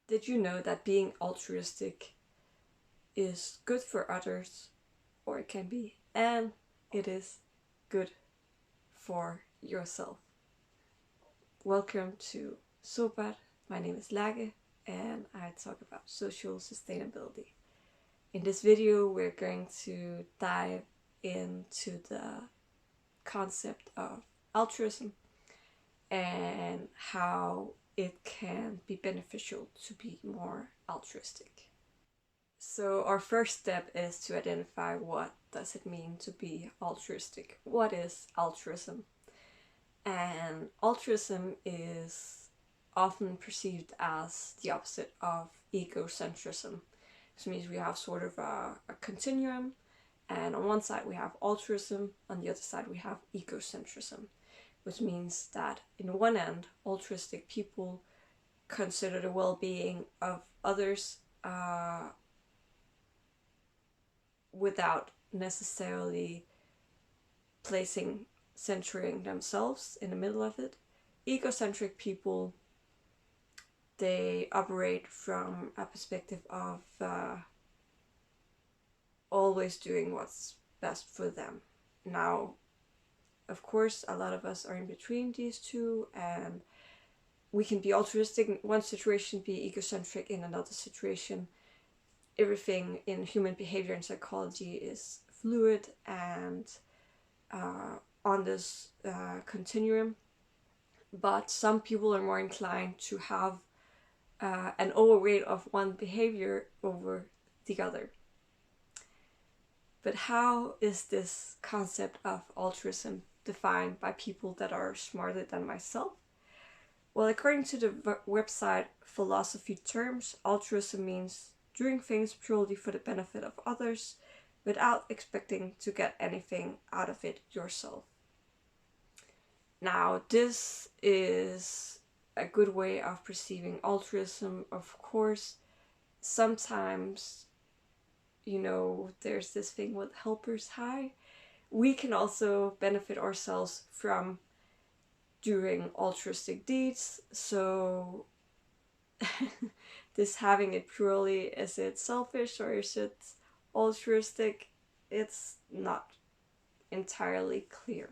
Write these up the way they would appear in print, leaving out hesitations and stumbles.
Did you know that being altruistic is good for others, or it can be, and it is good for yourself? Welcome to Sobat. My name is Lage, and I talk about social sustainability. In this video, we're going to dive into the concept of altruism and how it can be beneficial to be more altruistic. So our first step is to identify what does it mean to be altruistic. What is altruism? And altruism is often perceived as the opposite of egocentrism. This means we have sort of a continuum, and on one side we have altruism, on the other side we have egocentrism, which means that in one end, altruistic people consider the well-being of others without necessarily centering themselves in the middle of it. Egocentric people, they operate from a perspective of always doing what's best for them. Now, of course, a lot of us are in between these two, and we can be altruistic in one situation, be egocentric in another situation. Everything in human behavior and psychology is fluid and on this continuum, but some people are more inclined to have an overweight of one behavior over the other. But how is this concept of altruism defined by people that are smarter than myself? Well, according to the website Philosophy Terms, altruism means doing things purely for the benefit of others without expecting to get anything out of it yourself. Now, this is a good way of perceiving altruism. Of course, sometimes, there's this thing with helper's high. We can also benefit ourselves from doing altruistic deeds. So this having it purely, is it selfish or is it altruistic? It's not entirely clear.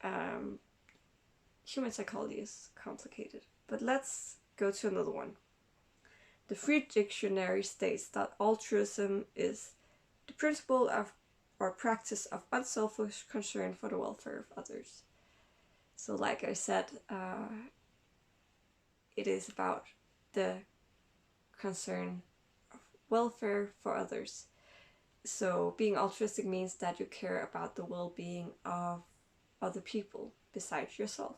Human psychology is complicated, but let's go to another one. The Free Dictionary states that altruism is the principle of or practice of unselfish concern for the welfare of others. So like I said, it is about the concern of welfare for others. So being altruistic means that you care about the well-being of other people besides yourself.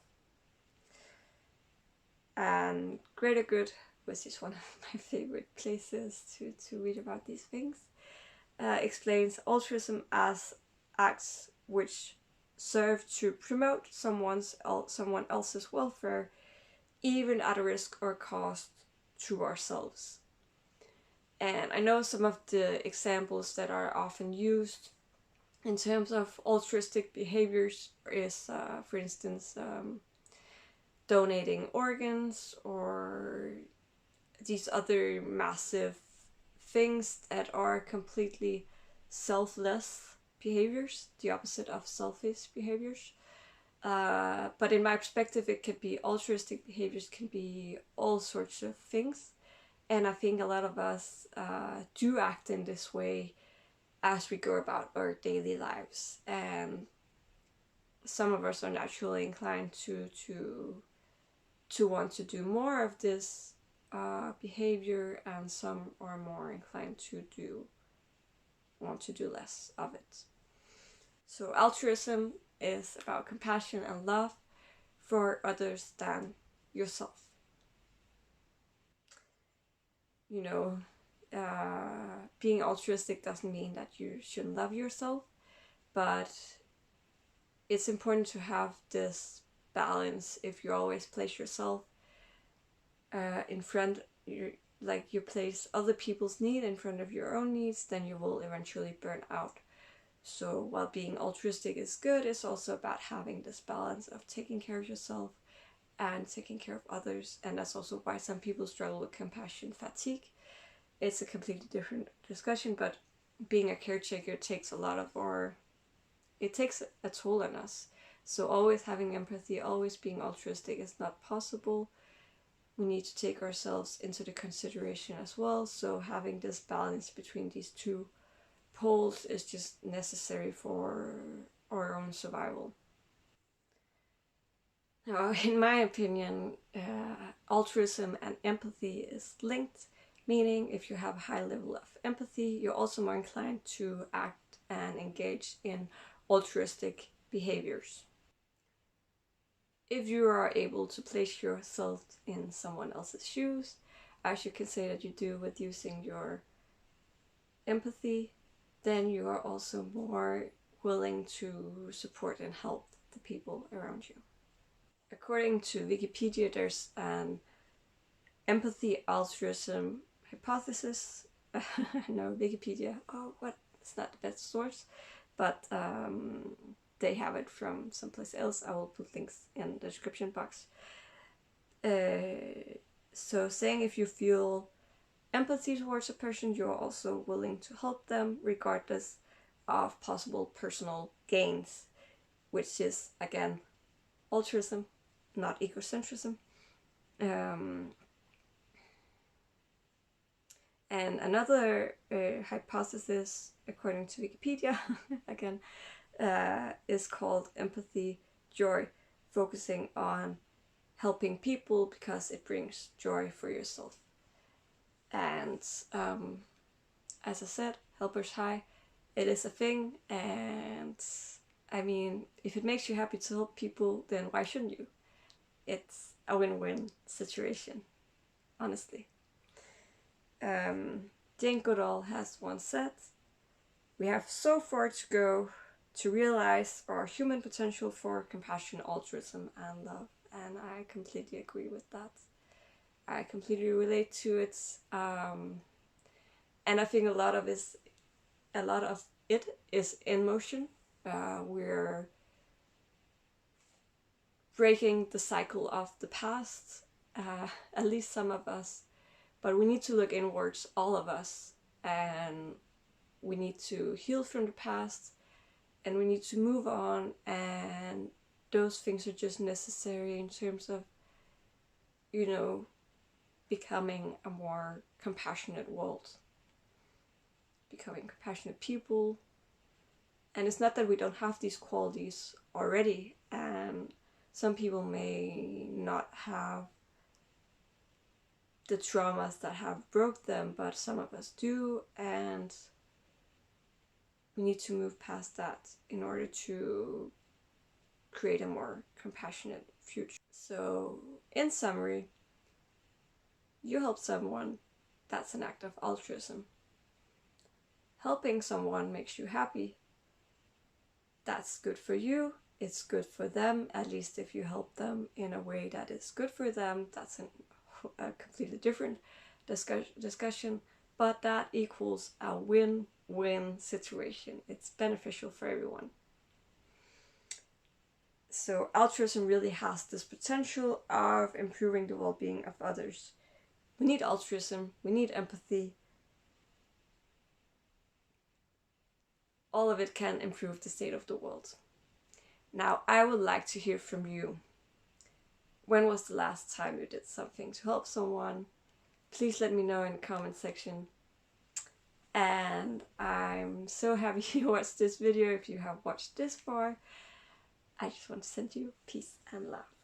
And Greater Good, which is one of my favorite places to read about these things, explains altruism as acts which serve to promote someone else's welfare, even at a risk or cost to ourselves. And I know some of the examples that are often used in terms of altruistic behaviors is, for instance, donating organs or these other massive things that are completely selfless behaviors, the opposite of selfish behaviors. But in my perspective, it could be altruistic behaviors, can be all sorts of things. And I think a lot of us do act in this way as we go about our daily lives. And some of us are naturally inclined to want to do more of this behavior, and some are more inclined to want to do less of it. So altruism is about compassion and love for others than yourself. Being altruistic doesn't mean that you shouldn't love yourself, but it's important to have this balance. If you always place yourself in front, you place other people's need in front of your own needs, then you will eventually burn out. So while being altruistic is good, it's also about having this balance of taking care of yourself and taking care of others. And that's also why some people struggle with compassion fatigue. It's a completely different discussion, but being a caretaker takes a lot of it takes a toll on us. So always having empathy, always being altruistic is not possible. We need to take ourselves into the consideration as well. So having this balance between these two poles is just necessary for our own survival. Now, in my opinion, altruism and empathy is linked, meaning if you have a high level of empathy, you're also more inclined to act and engage in altruistic behaviors. If you are able to place yourself in someone else's shoes, as you can say that you do with using your empathy, then you are also more willing to support and help the people around you. According to Wikipedia, there's an empathy altruism hypothesis. No, Wikipedia, it's not the best source, but they have it from someplace else. I will put links in the description box. So saying if you feel empathy towards a person, you're also willing to help them regardless of possible personal gains, which is, again, altruism, not egocentrism. And another hypothesis, according to Wikipedia, again, is called empathy joy, focusing on helping people because it brings joy for yourself. And as I said, helper's high, it is a thing, and I mean, if it makes you happy to help people, then why shouldn't you? It's a win-win situation, honestly. Jane Goodall has once said, "We have so far to go to realize our human potential for compassion, altruism, and love." And I completely agree with that. I completely relate to it, and I think a lot of it is in motion. We're breaking the cycle of the past, at least some of us, but we need to look inwards, all of us, and we need to heal from the past, and we need to move on, and those things are just necessary in terms of, becoming a more compassionate world, becoming compassionate people. And it's not that we don't have these qualities already, and some people may not have the traumas that have broke them, but some of us do, and we need to move past that in order to create a more compassionate future. So, in summary, you help someone, that's an act of altruism. Helping someone makes you happy, that's good for you, it's good for them, at least if you help them in a way that is good for them. That's a completely different discussion, but that equals a win-win situation. It's beneficial for everyone. So altruism really has this potential of improving the well-being of others. We need altruism, we need empathy. All of it can improve the state of the world. Now, I would like to hear from you. When was the last time you did something to help someone? Please let me know in the comment section. And I'm so happy you watched this video. If you have watched this far, I just want to send you peace and love.